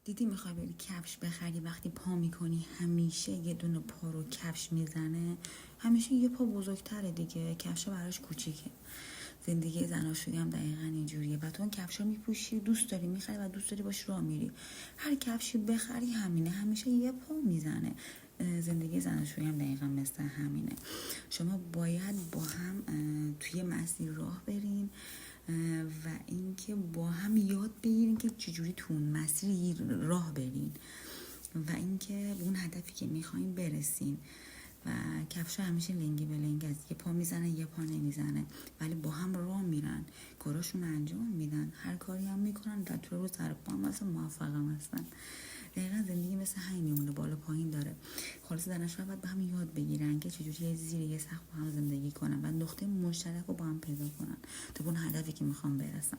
دیدی میخوای بری کفش بخری، وقتی پا میکنی همیشه یه دونه پا رو کفش میزنه، همیشه یه پا بزرگتره دیگه، کفش براش کوچیکه. زندگی زناشویی هم دقیقا اینجوریه و تو اون کفشا میپوشی، دوست داری میخری و دوست داری باش راه میری. هر کفشی بخری همینه، همیشه یه پا میزنه. زندگی زناشویی هم دقیقا مثل همینه. شما باید با هم توی مسیر راه برین و اینکه با هم یاد بگیرین که چجوری تو اون مسیر راه برین و اینکه به اون هدفی که میخواین برسین. و کفشا همیشه لنگی به لنگ از یه پا میزنه یه پا نمیزنه، ولی با هم راه میرن، کاراشون انجام میدن، هر کاری هم میکنن و تو رو سر پا هم مثل موفق هم هستن. دقیقا زندگی مثل همین میمونه، بالا پایین داره. خلاص زناشویی باید با هم یاد بگیرن که چجوری زیر یه سقف با هم زندگی کنن و نقطه مشترک رو با هم پیدا کنن تا به اون هدفی که میخوان برسن.